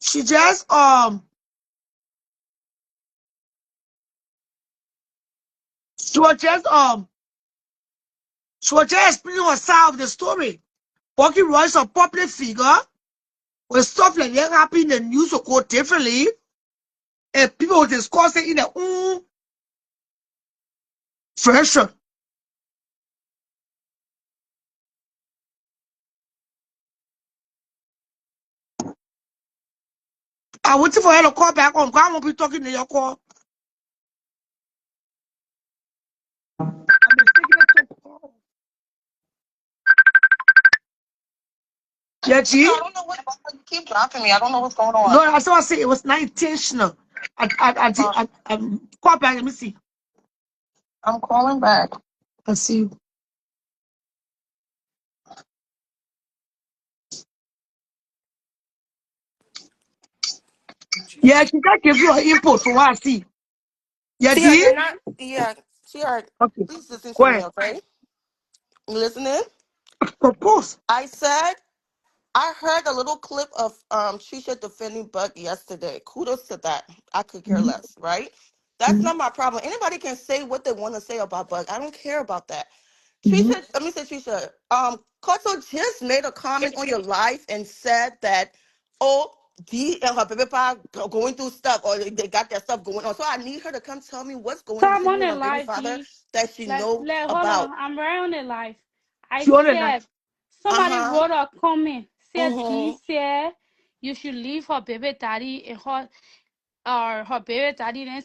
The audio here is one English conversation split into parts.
She just she was just she was just explaining her side of the story. Bucky Roy's a public figure. When stuff like that happen in the news will go differently, and people will discuss it in their own version. I'm waiting for her to call back on. I won't be talking to your call. Yeah, G? I don't know what you keep dropping me. I don't know what's going on. No, that's what I said. It was not intentional. I call back. Let me see. I'm calling back. I see you. Yeah, she can give you her input for what I see. Yeah, Tia, G? you're not. Yeah, Tia, Okay. please listen Go to me, ahead. okay? You listening? Propose. I said I heard a little clip of Trisha defending Buck yesterday. Kudos to that. I could care Mhm. less, right? That's Mhm. not my problem. Anybody can say what they want to say about Buck. I don't care about that. Mhm. Trisha, let me say Trisha. Koto just made a comment on your life and said that, oh, Dee and her baby pa going through stuff, or they got that stuff going on. So I need her to come tell me what's So going on I'm between on you and the her baby live, father D. that she know Hold about. on. I'm right on the live. I She on it now. said, somebody Uh-huh. wrote a comment. Said D Mm-hmm. said you should leave her baby daddy and her or her baby daddy. Then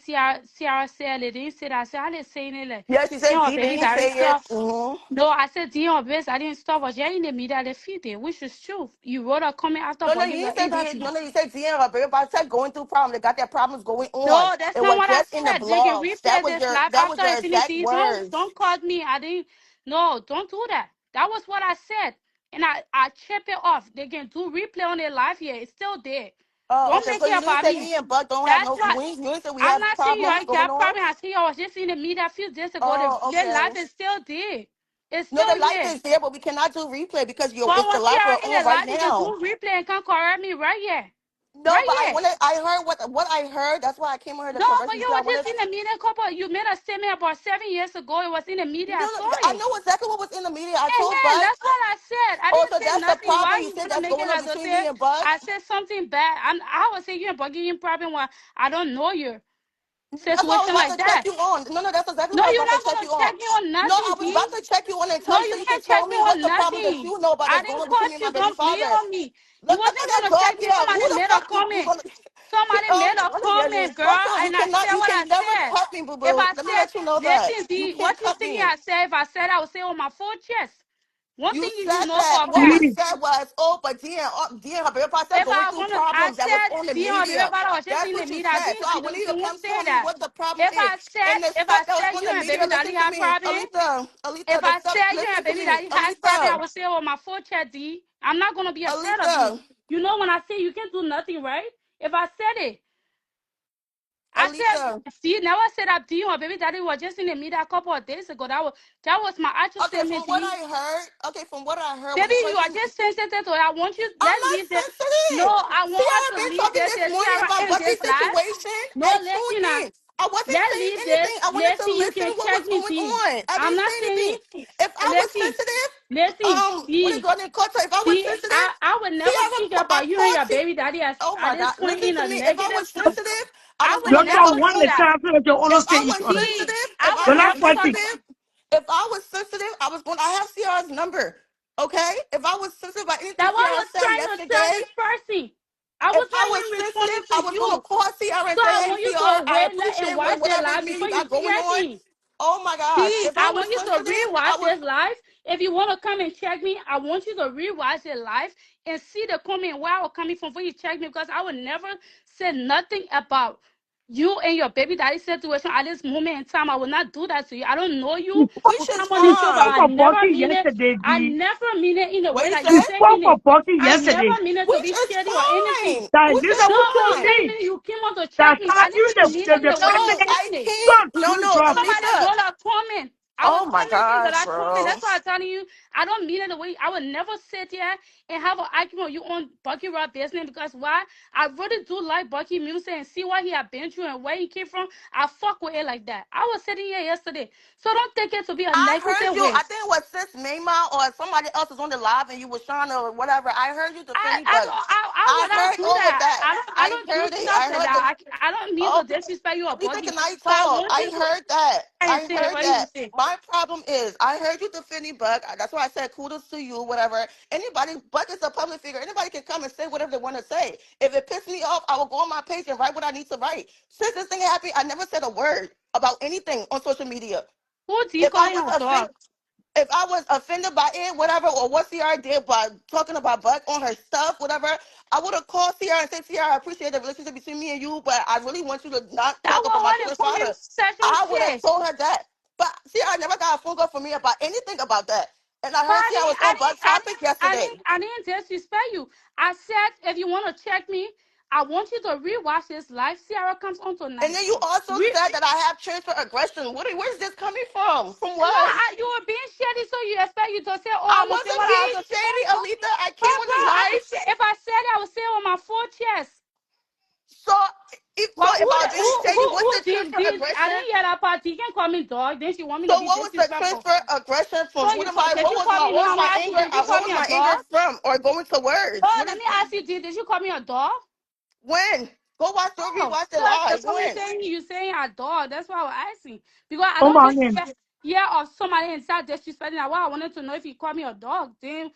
Ciara said it. Didn't say that. I said, I didn't say it. Like, Yeah, she then said her Dee baby didn't daddy say it. stuff. Mm-hmm. No, I said D her baby daddy and stuff was just in the media defeated, which is true. You wrote a comment after, No, but you you were didn't say in that. Dee. No, you said Dee and her baby father said going through problems. They got their problems going on. No, that's It not was what I just in the said. They can blogs. That replay was this your live that was after your Infinity. exact D. words. Don't call me. I didn't. No, don't do that. That was what I said, and I chip it off. They can do replay on their live here. It's still there. Oh, Don't okay. make So it you didn't about say me. me and Buck don't have That's no. what. You didn't say we I'm have not saying you problems ain't going got on. problem. I see you was just in the media a few days ago. Oh, Their okay. life is still there. It's No, still the life here. is there, but we cannot do replay because But it's the once you life we're are in on the right live, you can now. do replay and come correct me right here. No, Right but here. I heard what I heard. That's why I came on here to No, correct but you. you So I were wanted. just in the media couple. You made a statement about 7 years ago. It was in the media. No, I no, saw I it. know exactly what was in the media. I told Amen. Bud. That's what I said. I Oh, didn't so say that's the nothing. problem. Why You you said want to that's make it going on as I between say? me and Bud. I said something bad. I was saying you and Buggy in problem when I don't know you. That's what I was Situation about like to check that. you on. No, no, that's exactly No, what I was you're about not to check gonna you on. check me on No, nothing, I was D. about to check you on and No, tell you you so you can can't check tell me me on what's the problem that nothing. you know about I that's going didn't on between me cut and my you. baby Don't blame father. on me. You Look, I'm wasn't not your gonna dog check me. here. Who Somebody the made a fuck you comment. gonna? Somebody made a What is your name? comment, girl, Koto, and I said you what I can never said. cut me, boo If boo. I Let me said, let you know that listen, you D, can't what you cut thinking me. I said, if I said I would say on my full chest. One You thing you said know that. for a What we fact. G. said was, oh, but Dean, her baby father If going I through wanna, I problems that was on said, the Dion, baby, media. but I was just That's in the what you media. I said. So didn't, I want you to don't come say tell me that. what the problem If is. I said, And the if I stuff that was said on you the and media, baby listen daddy to have me. problem, Alita, if the I stuff, said you listen and to baby me. daddy have problem, I Alita, would say on my full chat, D. I'm not gonna be upset of you. Alita, You know when I say you can't do nothing, right? If I said it, I Alita. said, see, never said that Dion or baby daddy was just in the media a couple of days ago. That was my actual Okay, from statement, what D. I heard, when Baby, the you are person, just sensitive to it. I want you, I'm let's not leave this. No, sensitive. I See, want us I've to been leave talking this this and see morning how about I end Bucky's this life. situation. No, I listen, tuned in. I wasn't let's saying leave this. anything. I wanted to Listen, you listen can to what check was me, going D. on. I I'm didn't not say anything. saying, If I was listen, sensitive, listen, what is D. going in court? If I was D, sensitive, I would see, never speak I about you and called. your See, baby daddy oh at my this God, point listen in to a me. If I negative was sense. sensitive, I I was would gonna Just make never not a. one do the that. time so they If I understand each was other. D, sensitive, I You're would not never. fighting. if I was sensitive, I was going. I have CR's number. Okay, if I was sensitive about anything That what I CR was said trying to tell yesterday, this person. I if was I not was even responding sensitive, I to was gonna you. call CR and So say, I "Hey, want you CR, to I wait and appreciate watch their whatever life you before you got going check on." me. Oh my gosh, See, if I I was want you to sensitive, I rewatch was. this live. If you want to come and check me, I want you to rewatch it live and see the comment where I was coming from before you check me because I would never say nothing about you and your baby daddy situation at this moment in time. I will not do that to you. I don't know you. Which We is come on the show, but Spoke fine. I for never Bucky mean it. yesterday, I G. never mean it in the What way you that say? you You spoke taking for it. Bucky I never yesterday. mean it to Which be is shady or anything. fine. That Which this is is No, what no, you fine. saying mean. you came on to That check me. I time you didn't mean it in the No, way you're the saying I it. can't. gun, No, you no, drop. Somebody Alita. wrote a comment. I was Oh my commenting that gosh, I comment. bro. That's why I'm telling you, I don't mean it the way I would never sit here and have an argument with you on Bucky Rock business because why? I really do like Bucky music and see what he had been through and where he came from. I fuck with it like that. I was sitting here yesterday. So don't take it to be a I heard negative you. way. I think it was Sis Mayma or somebody else was on the live and you was trying to whatever. I heard you defend me, but I I would not heard do all of that. that. I I don't do heard it. stuff I like heard the. that. I don't mean to Okay, disrespect you or Lisa, bug you, can I but I talk? want I you to heard that. and I say heard what you that. say. My problem is, I heard you defending Buck. That's why I said kudos to you, whatever. Anybody, Buck is a public figure. Anybody can come and say whatever they want to say. If it pisses me off, I will go on my page and write what I need to write. Since this thing happened, I never said a word about anything on social media. Who do you If I calling was a offended, dog? if I was offended by it, whatever, or what Sierra did by talking about Buck on her stuff, whatever, I would have called Sierra and said, Sierra, I appreciate the relationship between me and you, but I really want you to not That talk about was my what the children's comment father. session I would have said. told her that. But Sierra never got a phone call from me about anything about that. And I But heard Sierra was on Buck topic yesterday. I didn't disrespect you. I said if you want to check me, I want you to rewatch this live. Sarah comes on And tonight. then you also Re- said that I have transfer aggression. Where's this coming from? From no, what? you were being shady, so you expect you to say, "Oh, I I'm gonna say wasn't what I have being to say." shady, Alita. I came But on bro, the live. if I said it, I would say it on my full chest. So so Well, if I was being shady, what's the transfer I aggression? didn't hear that part. You can call me dog. Then she want me to So be what was the disrespectful. transfer aggression So from? What you am I? did you call me? No, What was I'm my asking you. anger? Did you call What me was a my anger dog? from? Or going to words? Oh, What let is me ask you. Did you call me a dog? when? Go watch the Oh, rewatch the because the live. comment When? saying you saying I dog. That's why I was asking. Because I Come don't on in. disrespect yeah of somebody inside disrespecting. That's why I wanted to know if you call me a dog. Then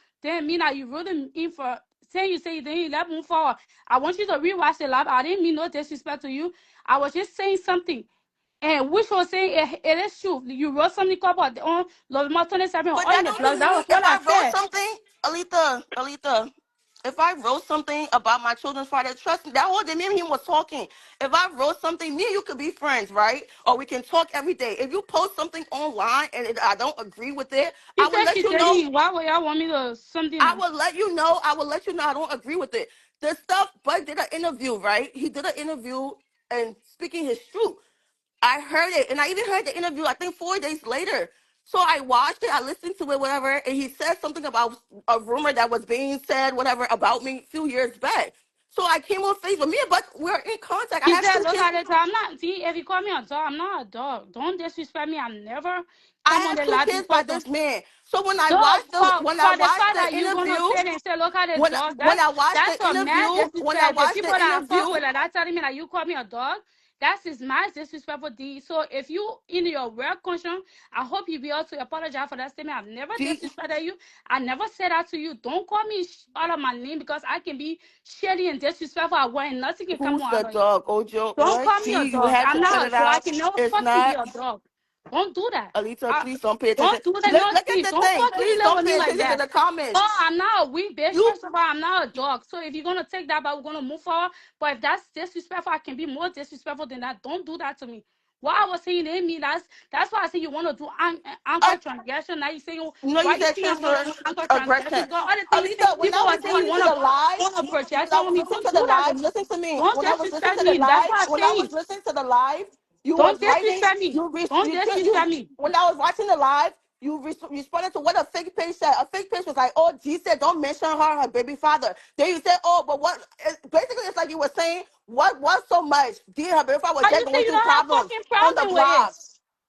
mean that you really in for saying you say then you let move forward. I want you to rewatch the live. I didn't mean no disrespect to you. I was just saying something. And which was saying it is true. You wrote something about on Love My 27 But or in that the don't blog. even That mean was if what I I wrote said. something, Alita. If I wrote something about my children's father, trust me, that whole day me and him was talking. If I wrote something, me and you could be friends, right? Or we can talk every day. If you post something online and I don't agree with it, She I will said let she you know. didn't. Why would y'all want me to something I else? will let you know. I will let you know I don't agree with it. The stuff Bud did an interview, right? He did an interview and speaking his truth. I heard it, and I even heard the interview. I think 4 days later. So I watched it. I listened to it, whatever, and he said something about a rumor that was being said, whatever, about me a few years back. So I came on Facebook. Me and Bud, we're in contact. I He have said, two look kids. at it. I'm not, see, if you call me a dog, I'm not a dog. Don't disrespect me. I never I come on have the two live kids by because of, this man. So no, when I for the watched fact the that you going to interview, sit and say, look at it, when dog, when I watched that's the a mad interview, when I disrespect. The watched people the that I fuck interview, with, like, that telling me that you call me a dog, that's is my disrespectful deed. So if you in your real conscience, I hope you be able to apologize for that statement. I've never G, disrespected you. I never said that to you. Don't call me out of my name because I can be shady and disrespectful at work and nothing can come who's out the of it. dog, Ojo? Don't What? call me a G, you dog. had I'm to cut not a it dog. I out. can never It's fucking be not. a dog. Don't do that. Alita, please don't pay attention. Don't do that. Look, No, look at see, the don't thing. fucking Please play don't with me pay like attention to that. the No, comments. I'm not a weak bitch. You, First of all, I'm not a dog. So if you're gonna take that, but we're gonna move forward. But if that's disrespectful, I can be more disrespectful than that. Don't do that to me. What I was saying in me, that's why I say you want to do uh, anchor transgression. Now you saying why you said think I'm gonna transfer do anchor transgression? aggression. Because all the things you say, Alita, when people I were was saying you listening to the live, want to when project I on was me. listening Don't to the do that to live, me. listen to me. Don't disrespect me. That's what I'm When I was saying. listening to the live, you was Don't writing. disrespect me. Don't You disrespect me. when I was watching the live, you responded to what a fake page said. A fake page was like, "Oh, G said don't mention her baby father." Then you said, "Oh, but what?" Basically, it's like you were saying, "What was so much? G her baby father was But just you say going you through don't have problems fucking on the problem with it. block,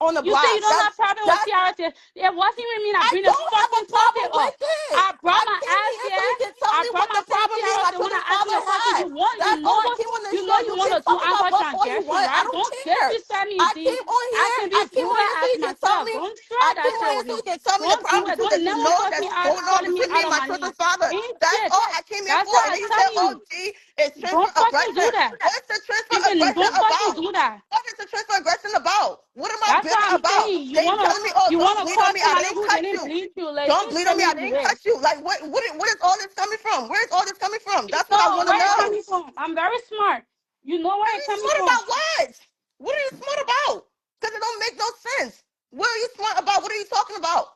on the You say you block." don't have problem with That's CRT. It wasn't even mean I I bring the don't have a fucking problem topic with up. it. I brought I my came ass here so here. you can tell I me brought what the myself problem me and my CRT when I children's asked father you a question. had. You want, That's all I came on the show. you You want can to do talk anchor about Buck all you transgression, want. I right? don't Don't care. disrespect me, D. I came Do on here that so as you can tell myself. me. Don't I try that came on shit here with so you me. can tell me the Don't do problem it. between Don't that you never know fuck me that's out going on calling me between me out and of my my name. children's father. Ain't That's shit. all I came here That's for. why And I'm then you said, telling "Oh, you. G, it's transfer Don't fucking aggression." do that. What's the transfer Even aggression don't fucking about? do that. What is the transfer aggression about? What am I That's bitter why I'm about? saying They telling me, "Oh, you don't wanna bleed on call me. I somebody didn't who cut didn't you. bleed you. Like Don't you bleed on send me. I me didn't away. cut you." Like what is all this coming from? Where is all this coming from? You That's what I know want to where it's know. coming from. I'm very smart. You know where it's Very coming smart from. about what? What are you smart about? Because it don't make no sense. What are you smart about? What are you talking about?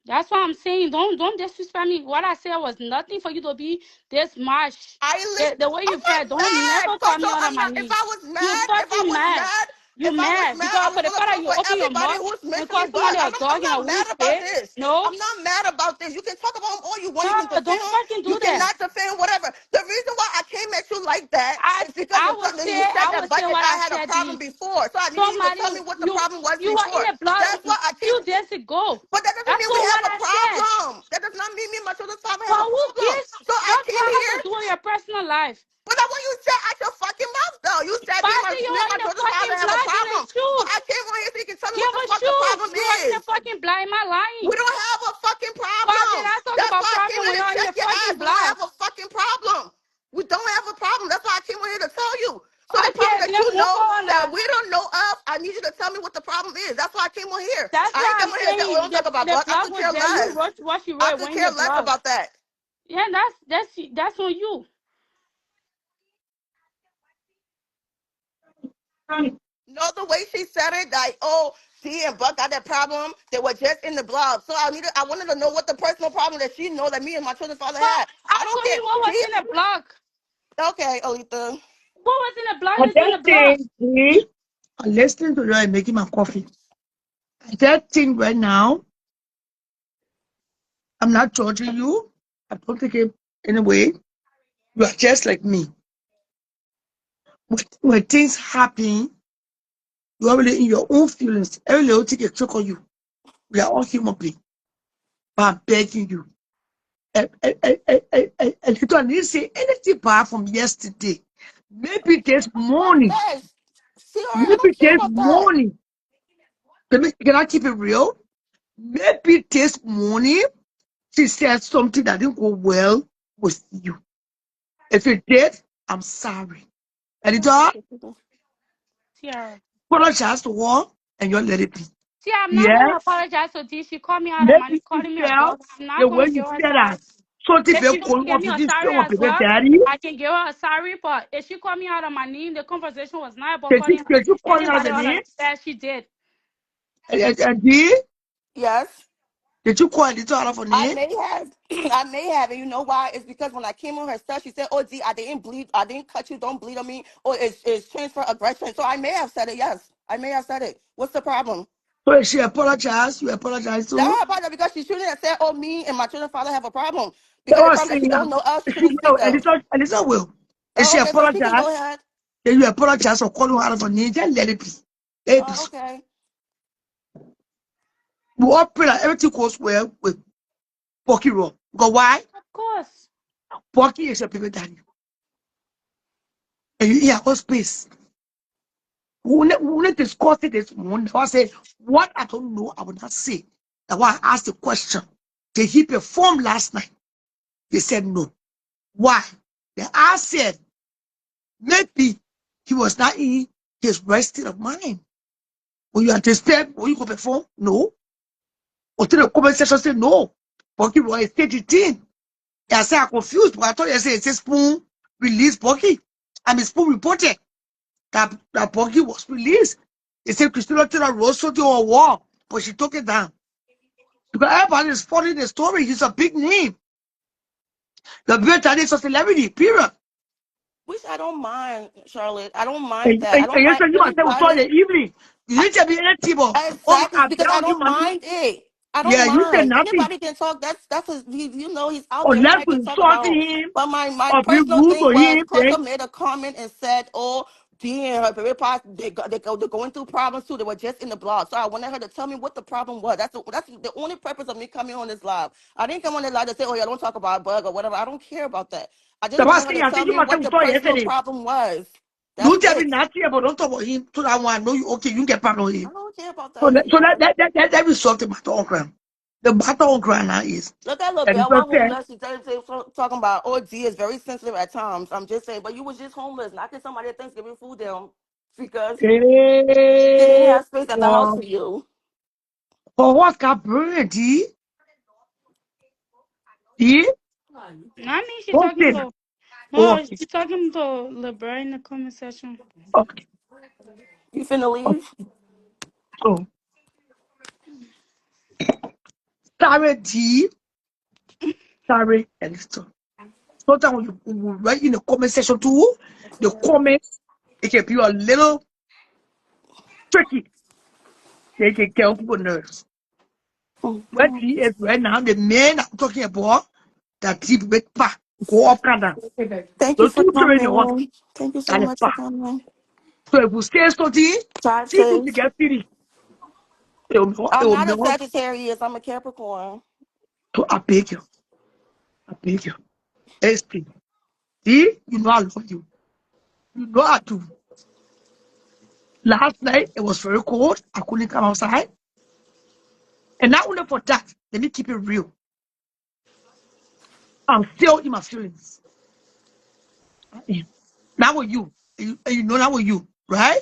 That's why I'm saying don't disrespect me. What I said was nothing for you to be this much. I The listen. way I'm you felt, not don't mad. never call First me of all, out of I'm my not. name. You If I fucking was mad. mad, You If I was mad mad, I because was for the gonna fact that come you for open your everybody mouth who's and mentioning call Bug. somebody a dog and a I'm not weak mad about shit. this. No, I'm not mad about this. You can talk about him all you want. You no, can defend don't him. fucking You do that. cannot defend whatever. The reason why I came at you like that is because I of would something say you said that Bud and what I I had a said. problem before. So I needed you to Somebody tell me what the you problem was you were in before. the blood That's why I came. few days ago. But that doesn't That's mean we not have what a I said. problem. That does not mean me and my children's father have But a who problem. gives? So I Don't came tell her here. to do in your personal life. But that's what you said out your fucking mouth, though. You said But I said you me and were my in the children's father fucking have a blood, then problem. So shoot. I came on here so you can tell me Yeah, what the but fuck the shoot. problem You were in is. the fucking blood. Am I We lying? don't have a fucking Why did problem. I talk That's about why I came problem on when here you're to in check your your fucking ass. We don't blood? have a fucking problem. We don't have a problem. That's why I came on here to tell you. So the problem Okay, that you let's move know on. that we don't know of, I need you to tell me what the problem is. That's why I came on here. That's I ain't why I'm come on here and say, oh, saying don't talk about the Buck. I blood could was care there. You less. wrote what you I wrote could when care the less blood. about that. Yeah, that's on you. No, the way she said it, like, oh, she and Buck got that problem. They were just in the blog. So I wanted to know what the personal problem that she know that me and my children's father But had. I I don't told care. you what was She in the blog. okay, Olita. What was in the blog I is in the just blog. think, I'm listening to you and making my coffee. I just think right now, I'm not judging you. I don't think it anyway. You are just like me. When things happen, you are really in your own feelings. Every little thing can choke on you. We are all human beings. But I'm begging you. And you don't need to say anything bad from yesterday. Maybe this Fuck morning. that. See, I Maybe don't care this about that. morning. Can I keep it real? Maybe this morning she said something that didn't go well with you. If it did, I'm sorry. Editor, Tiara. apologize to her and you let it be. See, I'm not Yeah, gonna apologize to this. She called me out of my name, maybe you calling me a felt dog. I'm not the way gonna you give her a feel sorry. that something If been she want to going give on me a between sorry you and as baby well, daddy. I can give her a sorry. But if she called me out of my name, the conversation was not about Did calling you call her out of anybody the out of name? the that she did. And Yes. did you call Editor out of her I name? may have. I may have. And you know why? It's because when I came on her stuff, she said, oh, D, I didn't bleed. I didn't cut you. Don't bleed on me. Or it's transfer aggression. So I may have said it. Yes. I may have said it. What's the problem? So if she apologized, you apologize That too? her apology because she shouldn't have said, oh, me and my children's father have a problem. That Because the was problem that she saying, don't know us, she she shouldn't will, speak of. Editor will. If she Oh, okay. So she can apologize, go ahead. then you apologize for calling her out of her name, then let it be. Let it be. Oh, okay. We all pray that everything goes well with Bucky Raw. Because why? Of course. Bucky is your baby daddy. And you hear our space. We will discuss it this morning. I say, what I don't know, I will not say. That's why I asked the question. Did he perform last night? They said no. Why? Then I said, maybe he was not in his right state of mind. When you anticipate, when you go perform, no. Until the comment section say no. Bucky Roy is stage 18. I say I'm confused, but I thought you said it's a spoon released Bucky. And it's spoon reported that Bucky was released. They said Christina Taylor rose something on a wall, but she took it down. Because everybody is following the story. He's a big name. The better is a celebrity, period. Which I don't mind, Charlotte. I don't mind And that. I don't you mind said you are saying anybody. Sunday evening. You didn't tell me anything, but Exactly, I because I tell you, don't mind it. I don't yeah, you said mind. nothing. Anybody can talk. That's you know he's out there. Unless Anybody you can talk insulting about. him But my or be personal rude to thing was him, then Carter made a comment and said, "Oh, Dee and her baby pop, they're going through problems too. They were just in the blog, so I wanted her to tell me what the problem was. That's the only purpose of me coming on this live. I didn't come on this live to say, oh yeah, don't talk about Bug or whatever. I don't care about that. I just the wanted boss her thing to I tell think you me must say what we the saw personal yesterday. problem was. That's You tell me it. nothing, but don't talk about him. So that one, I know you okay, you get part on I him. don't care about So that, sweetheart. that resolve the matter on ground. The matter on ground now is Look at little that it's Bell. not One fair. homeless. She's talking about OG is very sensitive at times. I'm just saying, but you was just homeless. Not get somebody at Thanksgiving food down because they didn't Eh, have space at the house for you. for what can bring it? Not me. She Don't talking say that. to. No, Okay, she talking to LeBron in the comment section. okay, You finna okay. leave? So, Sarah D, Sarah Elliston. Sometimes when you write in the comment section too, the comments, it can be a little Tricky. They can kill people nerves. What Mhm. he is right now, the man I'm talking about, that deep with pa, go up and down. Thank you The for two children in one, coming. Thank you so and a much pa. for coming. So if we stay study, Drive see to safe. get city. It I'm will not a not. Sagittarius. I'm a Capricorn. So I beg you. I beg you. SP. See, you know I love you. You know I do. Last night it was very cold. I couldn't come outside. And not only for that, let me keep it real. I'm still in my feelings. I am. Now with you. You know now with you, right?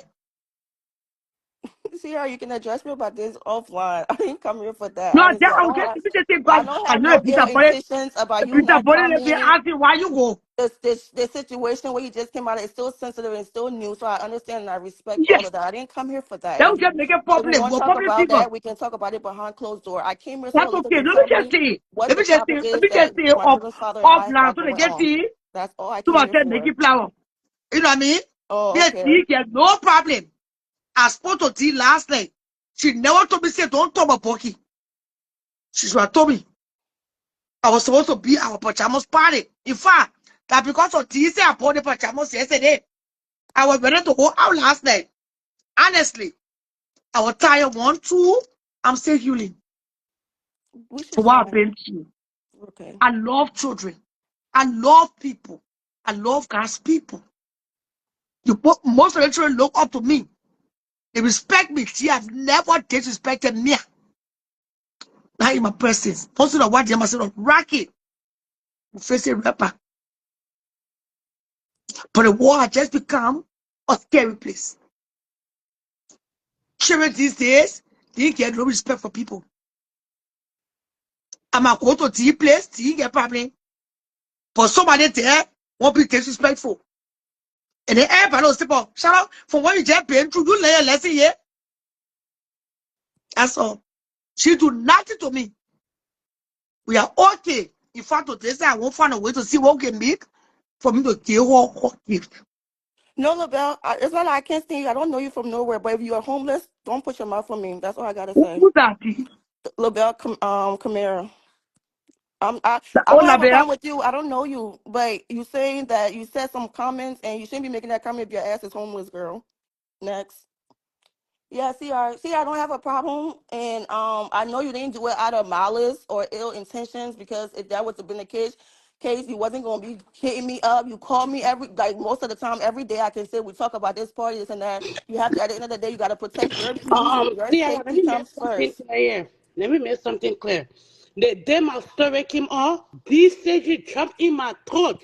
See how you can address me about this offline. I didn't come here for that. No, Honestly, I was just if you just say I God, don't I have know no if ill Peter Body, intentions about if you Peter not Body, if they coming. ask you why you go. This situation where you just came out is still sensitive and still new, so I understand and I respect all Yes, of that. I didn't come here for that. that will just make a If we problem. want to We're talk public about figure. that, we can talk about it behind closed door. I came here so That's Alyssa okay. can Let me tell just me say, what let the me just say, topic let is me just that say my children's father and I offline got so they going get on. see. That's all I To came here myself, make for. it flower. You know what I mean? Oh, Yes, okay. see, there's no problem. I spoke to T last night. She never told me, say, don't talk about Bucky. She should have told me. I was supposed to be our pajamas party. In fact, that because of T say I bought the pajamas yesterday, I was ready to go out last night. Honestly, I was tired. One, two, I'm still healing. Which For is what I've fine. been through. Okay. I love children. I love people. I love God's people. Most of the children look up to me. They respect me. She have never disrespected me. Now in my presence. Most of the what they must say, Rocky, facing rapper. But the war has just become a scary place. Children these days, they get no respect for people. I'm a go to tea place, tea get problem. But somebody there won't be disrespectful. And then everybody will say, shut up, from what you just been through, you lay a lesson here. That's all. She do nothing to me. We are okay. In fact, today I won't find a way to see what we can make for me to give her her gift. No, LaBelle, it's not like I can't stand you. I don't know you from nowhere, but if you are homeless, don't put your mouth on me. That's all I gotta say. Who's that? The LaBelle Camara. I don't owner have a there? problem with you. I don't know you, but you saying that you said some comments and you shouldn't be making that comment if your ass is homeless, girl. Next. Yeah, see, I don't have a problem, and I know you didn't do it out of malice or ill intentions because if that was to been the case, you wasn't gonna be hitting me up. You call me every like most of the time, every day. I can say we talk about this party, this and that. You have to at the end of the day, you got to protect your peace. Your Tiara, let safety me make comes something first. clear here. Let me make something clear. The day my story came on, this said you jumped in my throat.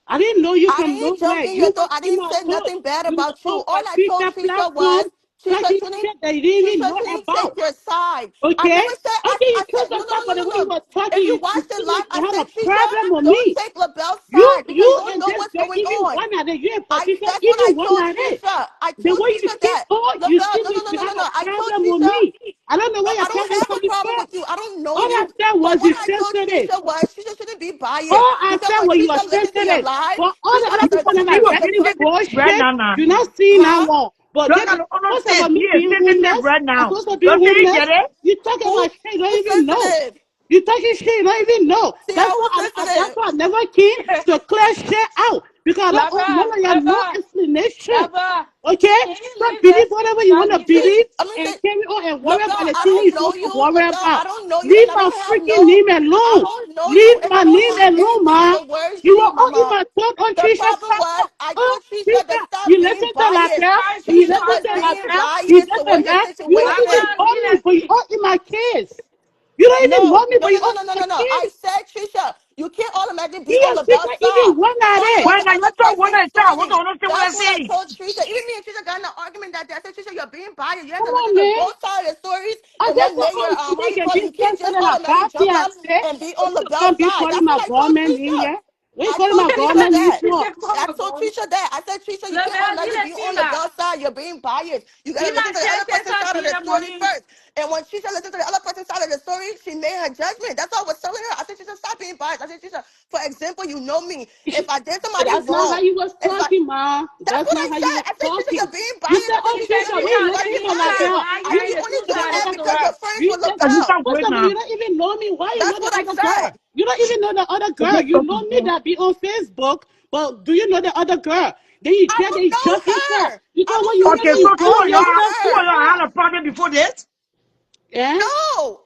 I didn't know you I from didn't jump nowhere. in your You throat. went I in didn't my say throat. nothing bad You were about you. on All a I told Twitter Trisha was platform talking shit that you didn't even Trisha know shouldn't take about. your side. I Okay? never said Okay, you I chose said to no no talk no about no the way no you no. were talking. If you You watch the seem live, like I you have said a problem Trisha, with don't me. take LaBelle's You side because you you don't and know this what's girl going even on. one at it. You and I Patricia That's what I even one told at it. Trisha. I The told way you Trisha came that. on, you LaBelle, seem no no like no you no no have no. a I told problem with Trisha me. I don't know where your I don't problem have a coming problem from. with you. I don't know All I you. said But was what you I told sensitive. Trisha was Trisha shouldn't be biased. All I Because said when was you are Trisha listened to your sensitive. live, But all the Trisha other was people that See are attentive what to the ready he to said topic. right bullshit, now now. you're not seeing that Huh? one. But You're then gonna because of understand he me is being sensitive homeless, right I'm now. supposed to be Don't you get homeless, it? you talking Who about shit you don't who's even know. sensitive? You talking shit you don't even know. See, I was That's sensitive. why I never came to clear shit out. Because I don't owe none Lava, of you no lava, explanation. lava. Okay? Can you So leave believe this whatever you child want to See, music? believe I mean, and carry on and worry about LaBelle, the I thing you're don't know supposed to you. worry LaBelle, I about. don't know you, Leave and I my don't have freaking no, name I alone. don't know you, Leave and my I don't name have alone, anything ma. towards You were you, all in Mama. my thought on The Trisha's problem was platform. I Oh, told Trisha to Trisha, stop you being listen to La biased. Belle, you Spicy, Trisha listen was to La spicy. being Belle, you biased this to and what your that. You don't even situation. Lava, know leave me, that. but you all in my kids. You don't even No, know me, no, but no, you no, all no, in no, my no, no. I kids. said, Trisha, you can't automatically be You on and LaBelle's Trisha side. even one at Follow it. Why the now you other talk what person's I say? I want to story. understand what I That's what I say. told Trisha. Even me and Trisha got in an argument that day. I said, Trisha, you're being biased. You have Come to on, listen to man. both sides of the stories. I And just then go lay your on how speak you and call it. be You can't just sensitive automatically about jump up fiance. and be So on you can't LaBelle's be side. calling That's my what I told government in Trisha. here. When you I calling told my Trisha government in that. for? I told Trisha that. I said, Trisha, you can't Lava, leave automatically the be on the singer. girl side. You're being biased. You Be gotta listen my to the other church person's side of in the the story morning. first. And when Trisha listened to the other person's side of the story, she made her judgment. That's all I was telling her. I said, Trisha, stop being biased. I said, Trisha, for example, you know me. If I did somebody That's not how wrong, you was if I talking, Ma. That's That's what not I how you said. were I said, Trisha, talking. you're being You biased. said, I said, oh, you Trisha, Trisha, shouldn't why be you Trisha, not fucking even Trisha, like biased. that? why you And You you ain't said only do you know doing the that that other because though? girl. you're friends You with said And you LaBelle. start first going of all, now. you don't even know me. Why you know That's the what I other girl? said. You don't even know the other girl. You know me that be on Facebook, but do you know the other girl? Then you I try don't to judge know yourself her. I because when don't you know want Okay, Trisha. so to I judge don't know yourself, two of her. y'all had a problem before this? eh? No.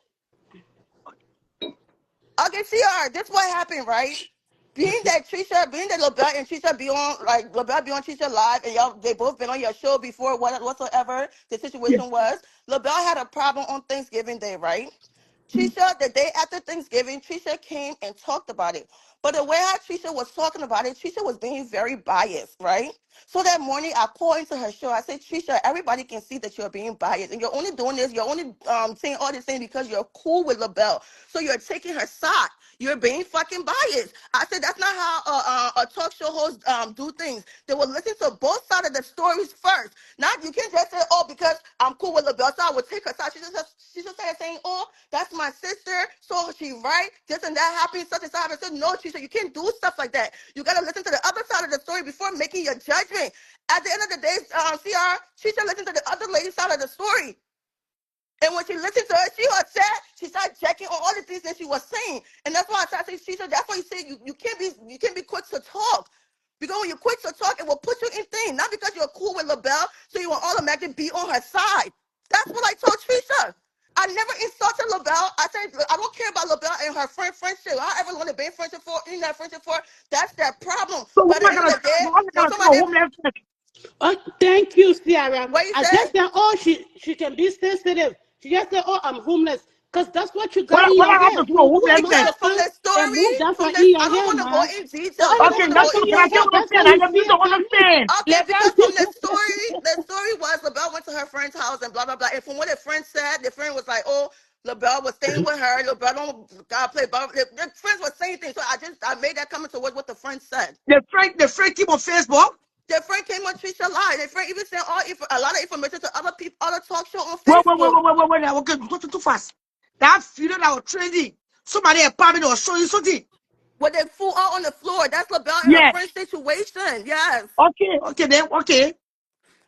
Okay, CR, this what happened, right? Being that LaBelle and Trisha be on, like, LaBelle be on Trisha live, and y'all, they both been on your show before, whatsoever the Yeah. situation was. LaBelle had a problem on Thanksgiving Day, right? Trisha, the day after Thanksgiving, Trisha came and talked about it. But the way how Trisha was talking about it, Trisha was being very biased, right? So that morning, I called into her show. I said, Trisha, everybody can see that you're being biased, and you're only doing this. You're only saying all this thing because you're cool with LaBelle. So you're taking her side. You're being fucking biased. I said that's not how a talk show host do things. They will listen to both sides of the stories first. Not you can't just say, oh, because I'm cool with LaBelle, so I will take her side. She just started saying, oh, that's my sister, so she right. This and that happened, such and such. I said, no, Trisha, you can't do stuff like that. You gotta listen to the other side of the story before making your judgment. At the end of the day, CR, Trisha listened to the other lady's side of the story. And when she listened to her, she was sad. She started checking on all the things that she was saying. And that's why I started saying, Trisha, that's why you say you can't be quick to talk. Because when you're quick to talk, it will put you in things. Not because you're cool with LaBelle, so you will automatically be on her side. That's what I told Trisha. I never insulted LaBelle. I said, I don't care about LaBelle and her friendship. However long they been friendship for, in that friendship for, that's their problem. So But at the end of the day, what when am I gonna somebody, say homeless? Oh, thank you, Sierra. what you I say? just said, oh, she can be sensitive. She just said, oh, I'm homeless. Because that's what you got in What your I have to head. do with Who am I homelessness? Because to from say the and story, move that from one this, in your I don't head, want to go man? in So details. I don't Okay, want anything to that's go that's in in okay. your I get head, what I'm details. that's how saying. I you just need to feel, baby. understand. Okay, because LaBelle, from the story was LaBelle went to her friend's house and blah blah blah. And from what the friend said, the friend was like, "Oh, LaBelle was staying with her. LaBelle don't gotta play ball." The friends were saying things, so I made that comment to what the friend said. The friend keep on Facebook. The friend came on Trisha Live. The friend even sent a lot of information to other people, other talk show on Wait, Facebook. Okay, go too fast. That video that was trending, somebody apartment was showing something. Where they fool out on the floor. That's LaBelle and her Yeah. friend's situation. Yes. Okay, then, okay.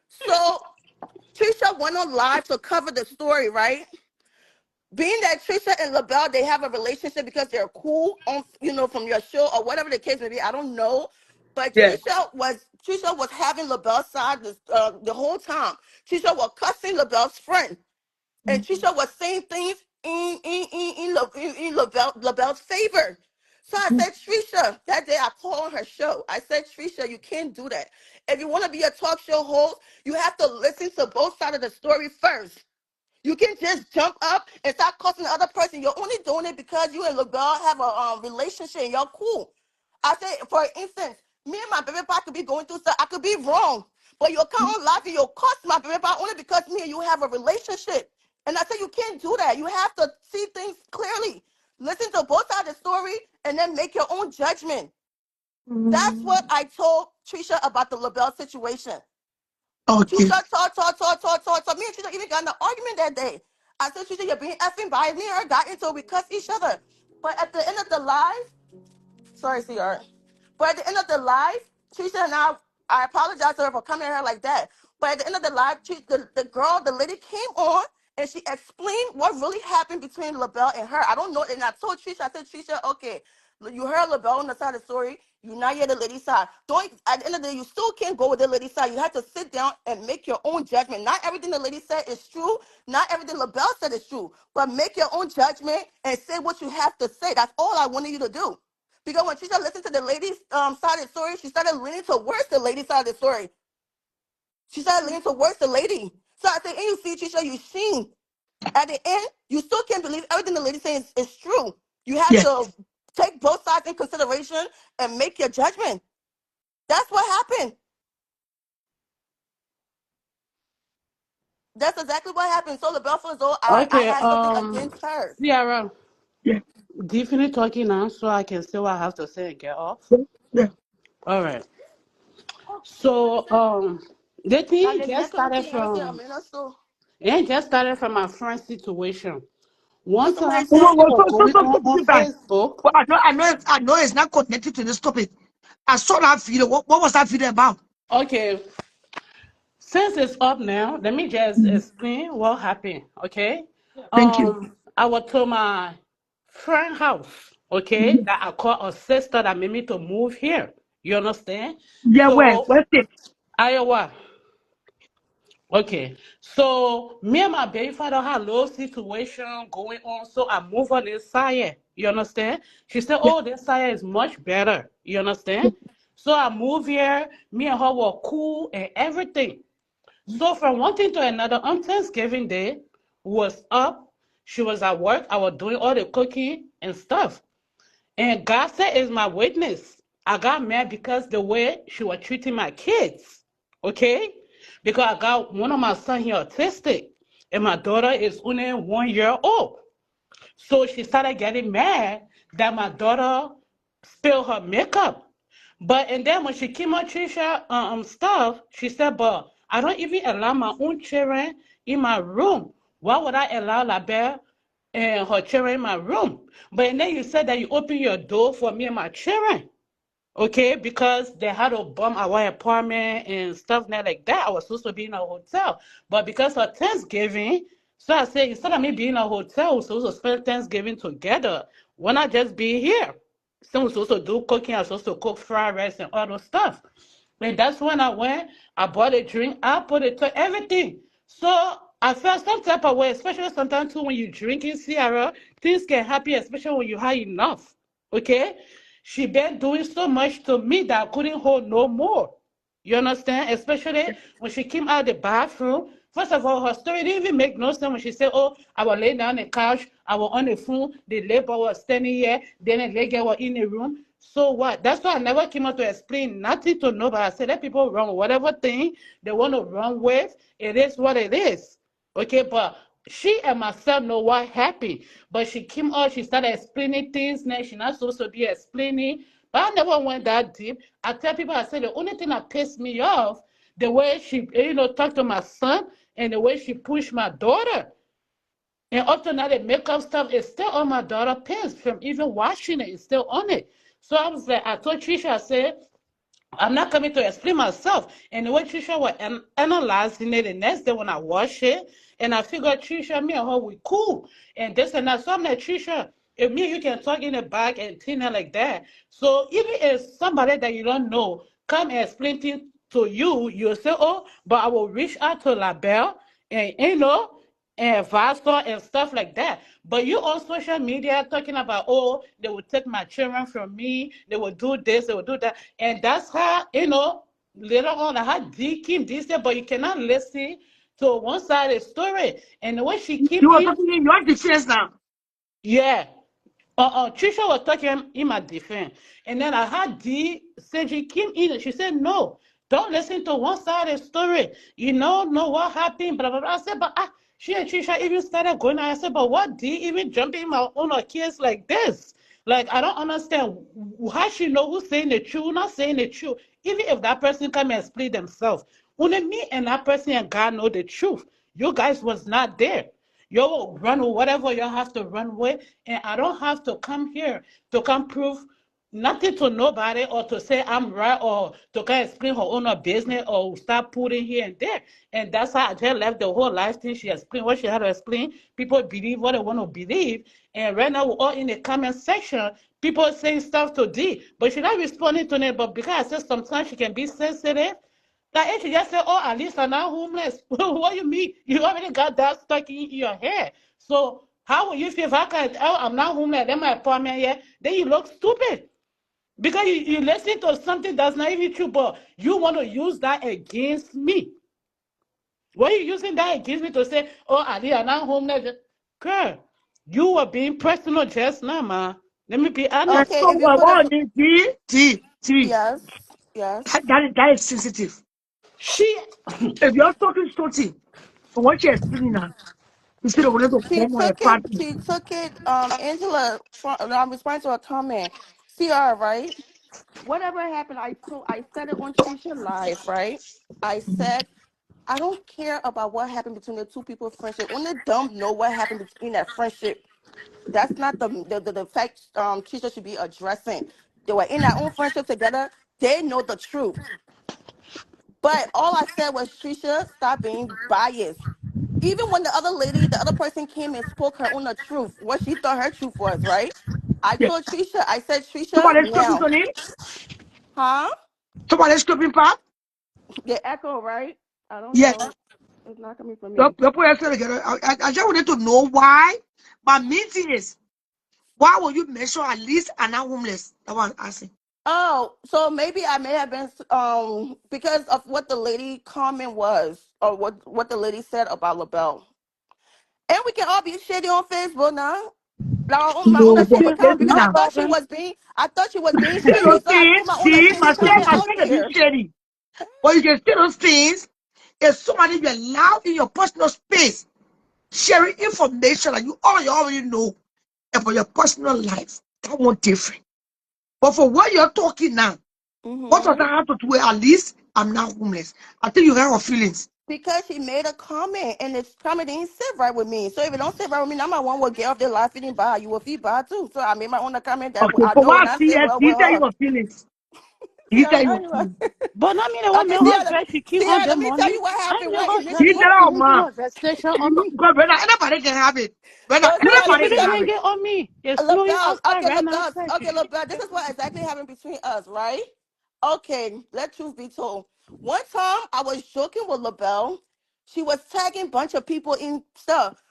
So Trisha went on live to cover the story, right? Being that Trisha and LaBelle, they have a relationship because they're cool on, from your show or whatever the case may be. I don't know. But Yeah. Trisha was having LaBelle's side the whole time. Trisha was cussing LaBelle's friend. And Trisha was saying things in LaBelle's favor. So I said, Trisha, that day I called on her show. I said, Trisha, you can't do that. If you want to be a talk show host, you have to listen to both sides of the story first. You can just jump up and start cussing the other person. You're only doing it because you and LaBelle have a relationship and y'all cool. I say, for instance, me and my baby papa could be going through stuff. I could be wrong. But you'll come on live and you'll cuss my baby papa only because me and you have a relationship. And I say you can't do that. You have to see things clearly. Listen to both sides of the story and then make your own judgment. That's what I told Trisha about the LaBelle situation. Okay. Trisha talk. Me and Trisha even got in an argument that day. I said, Trisha, you're being effing biased. Me and her got into it. We cussed each other. But at the end of the live, sorry, CR. But at the end of the live, Trisha and I apologize to her for coming at her like that. But at the end of the live, the lady came on and she explained what really happened between LaBelle and her. I don't know. And I told Trisha, I said, Trisha, okay, you heard LaBelle on the side of the story. You're not yet the lady's side. Don't at the end of the day, you still can't go with the lady's side. You have to sit down and make your own judgment. Not everything the lady said is true. Not everything LaBelle said is true. But make your own judgment and say what you have to say. That's all I wanted you to do. Because when she started listening to the lady's side of the story, she started leaning towards the lady's side of the story. She started leaning towards the lady. So I said, and you see, Trisha, you seen. At the end, you still can't believe everything the lady says is true. You have Yeah. to take both sides in consideration and make your judgment. That's what happened. That's exactly what happened. So the Belfast, though, I Okay, had something against her. Sierra, Yeah. do you finish talking now so I can say what I have to say and get off? Yeah. Yeah. All right. So, the Now, thing the just next started thing I say, from I'm in a store. it just started from my friend's situation. What One somebody time say? something was going on Take time. Facebook. Well, I know it's not connected to this topic. I saw that video. What was that video about? Okay, since it's up now, let me just Mhm. explain what happened. Okay, Thank you. I was to my friend house. Okay, Mhm. that I call a sister that made me to move here. You understand? Yeah, where? So Where state? Iowa. Okay, so me and my baby father had a little situation going on, so I moved on this side. You understand? She said, Yeah. "Oh, this side is much better." You understand? So I moved here. Me and her were cool and everything. So from one thing to another, on Thanksgiving Day was up. She was at work. I was doing all the cooking and stuff. And God said is my witness. I got mad because the way she was treating my kids. Okay? Because I got one of my son here autistic. And my daughter is only 1 year old. So she started getting mad that my daughter spilled her makeup. But and then when she came on Trisha stuff, she said, "But I don't even allow my own children in my room. Why would I allow La Belle and her children in my room?" But and then you said that you open your door for me and my children. Okay, because they had to bomb our apartment and stuff like that. I was supposed to be in a hotel. But because of Thanksgiving, so I said instead of me being in a hotel, we're supposed to spend Thanksgiving together. Why not just be here? So we're supposed to do cooking, I was supposed to cook fried rice and all those stuff. And that's when I went, I bought a drink, I put it to everything. So I felt some type of way, especially sometimes too when you drinking Sierra, things can happen, especially when you have enough. Okay? She been doing so much to me that I couldn't hold no more. You understand? Especially when she came out of the bathroom. First of all, her story didn't even make no sense when she said, "Oh, I was laying down on the couch, I was on the phone, the labor was standing here, then the lady was in the room." So what? That's why I never came out to explain nothing to nobody. I said, let people run whatever thing they want to run with. It is what it is. Okay, but she and myself know what happened. But she came out, she started explaining things now. She not supposed to be explaining. But I never went that deep. I tell people, I said the only thing that pissed me off, the way she, talked to my son and the way she pushed my daughter. And up to now, the makeup stuff is still on my daughter's pants from even washing it. It's still on it. So I was like, I told Trisha, I said, I'm not coming to explain myself. And the way Trisha was analyzing it, the next day when I wash it, and I figured Trisha, me and her, we cool. And this and that. So I'm like, Trisha, if me and you can talk in the back and things like that. So even if somebody that you don't know come and explain things to you, you'll say, oh, but I will reach out to La Belle and, and Vasco and stuff like that. But you on social media talking about, oh, they will take my children from me, they will do this, they will do that. And that's how, later on, I had D Kim this, but you cannot listen to one side of the story. And the way she came You were in, talking in your defense now. yeah. Trisha was talking in my defense. And then I had D said she came in and she said, no, don't listen to one side of the story. You know what happened, blah, blah, blah. I said, but she and Trisha even started going. I said, but what D even jumping in my own case like this? Like, I don't understand how she know who's saying the truth, not saying the truth. Even if that person come and explain themselves. Only me and that person and God know the truth. You guys was not there. You will run with whatever you have to run with, and I don't have to come here to come prove nothing to nobody or to say I'm right or to come explain her own business or start putting here and there. And that's how I just left the whole life thing. She explained what she had to explain. People believe what they want to believe. And right now we're all in the comment section. People saying stuff to D, but she's not responding to it. But because I said sometimes she can be sensitive, like if you just say, "Oh, at least I'm not homeless," what do you mean? You already got that stuck in your head. So how will you feel if I can? Oh, I'm not homeless. Then my apartment here. Then you look stupid because you listen to something that's not even true, but you want to use that against me. Why are you using that against me to say, "Oh, at least I'm not homeless"? Girl, you were being personal just now, ma. Let me be That's honest. Okay, so if you what could have, what is T. yes, yes. That is sensitive. She, If you're talking something, what you're explaining now, instead of going to She form a took it. party. She took it. Angela, I'm responding to a comment. CR, right? Whatever happened, I said it on Trisha Live, right? I said I don't care about what happened between the two people's friendship. Only them know what happened between that friendship. That's not the fact Trisha should be addressing. They were in their own friendship together. They know the truth. But all I said was, Trisha, stop being biased. Even when the other lady, the other person came and spoke her own the truth, what she thought her truth was, right? I Yeah. told Trisha, I said, Trisha, Somebody scraping, now, Tony. huh? Somebody scraping, Pop. The echo, right? I don't Yes. know. It's not coming from You me. put yourself together. I just wanted to know why. My meeting is why will you mention at least an homeless? That one asking. Oh, so maybe I may have been because of what the lady comment was, or what the lady said about LaBelle. And we can all be shitty on Facebook now. Like on my own No, same but Okay, account, because listen no now. problem. I thought she was being Say those shady, so I things. put my own See, shady comment my out friend can be there. shady. But you can say those things. If somebody you allow in your personal space, sharing information that you already know about your personal life, that one different. But for what you're talking now, what does Hmm. that have to do with at least I'm not homeless? I think you have her feelings. Because she made a comment, and this comment didn't sit right with me. So if it don't sit right with me, now my one will get off their life feeling bad. You will feel bad too. So I made my own comment that Okay, I for know will what I not see, sit yes, well he with tell you her. your feelings. See, He tell you your feelings. But I mean, the one okay, made see, her dress, she keep see, on the let me tell money. you what I happened. made Right her in this dress, He room. tell don't her, oh, even do man. a vestation on me. Because brother, anybody can have it. Brother, So see, No, she let anybody me can didn't tell have you. even it. get on me. It's snowing LaBelle, outside right now. Outside. okay, LaBelle, this is what exactly happened between us, right? Okay, let truth be told. One time I was joking with LaBelle. She was tagging bunch of people in stuff.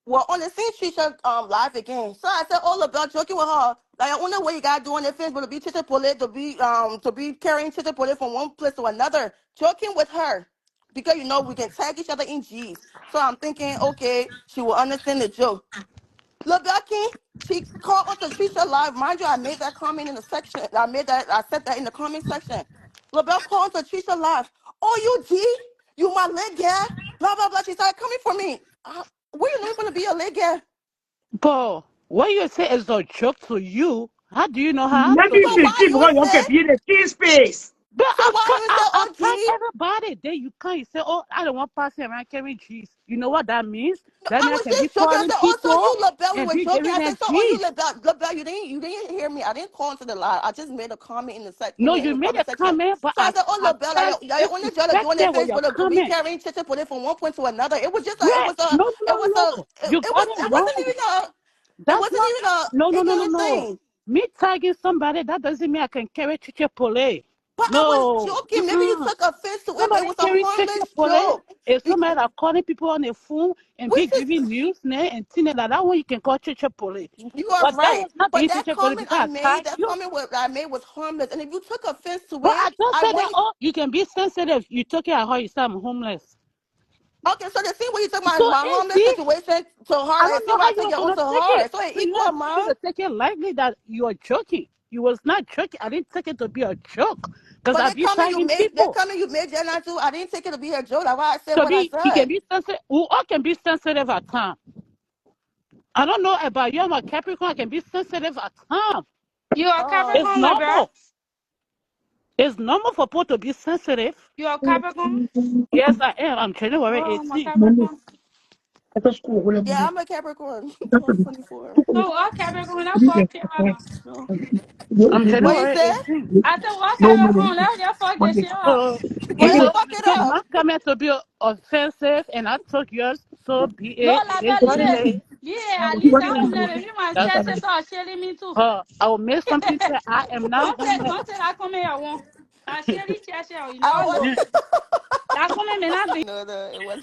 Well, on the same Trisha live again. So I said, oh, LaBelle, joking with her. Like, I wonder what you got to do on the fence, but to be Trisha Pole, to be carrying Trisha Pole from one place to another. Joking with her. Because you know we can tag each other in G's. So I'm thinking, okay, she will understand the joke. LaBecky, she called on Patricia live. Mind you, I made that comment in the section. I said that in the comment section. LaBelle called on Patricia live. Oh, you G? You my leg guy? Blah, blah, blah. She started coming for me. Where you not going to be a leg guy? But what you say is a joke to you. How do you know how I Maybe took you So it? can why see you because you can say? be in the teen space. But So why you say, I've oh, tagged G? everybody. Then you can't. You say, oh, I don't want passing around carrying cheese. You know what that means? No, That I means I was can be just joking. I calling said, "Oh, so people you LaBelle?" We and were be joking. giving I said, them "So, oh, you cheese. LaBelle? You didn't hear me. I didn't call into the lie. I just made a comment in the No, in you the made comment a section." comment, but So I said, "Oh, I LaBelle, felt I only trying to do on their disrespected with face, your but to be comment. carrying chicken put it from one point to another. It was just Right? No, no, no, no. You got it wrong. it That's wasn't not. even a No, no, no, no, ignorant no. thing. Me tagging somebody, that doesn't mean I can carry chiche pole. But I was No. joking. Maybe you Mm-mm. took offense to it, but it Somebody was a carry chiche harmless pole joke. is Be- somebody that calling people on the phone and be Which is giving news and things like that one you can call chiche pole. You are But that right. was not But being chiche pole because I tagged you. that I made was harmless. And if you took offense to But it, I just I said that, want oh, you can be sensitive. You took it at heart, you said I'm homeless. okay, so the thing where you took So, my and homeless see, situation to I heart, don't and see know where how I you take were your own gonna to take it. heart. So it So you equal, expect me man. to take it lightly that you are joking. You was not joking. I didn't take it to be a joke because But I be tagging that people. comment you made, Jenna, too, I didn't take it to be a joke. That's why I said To what I be, you can said. be sensitive. We all can be sensitive at times. I don't know about you. I'm a Capricorn. I can be sensitive at times. You are Oh, It's Capricorn, LaBelle? normal. It's normal for people to be sensitive. You are Capricorn? Yes, I am. I'm January Oh, I'm a 18th. Money. Capricorn. Let us go. yeah, I'm a Capricorn, That's what 1224. So what Capricorn? That's we for can Carolina. So, I'm what you January said? 18th. I said, what no Capricorn? money. Let's just fuck this Money. shit up. So, Well, let's Okay. so fuck you it took up. my comment to be offensive, and I took yours. So be No, it. It is LaBelle, what leave it it. is. Yeah, at See least what I'm I'm homeless. doing. If you want to That's share, it. start shelling me too. I will make something say I am not homeless. Don't say that comment I want. I share this share, you know I I was know. That comment may not be. no, it was.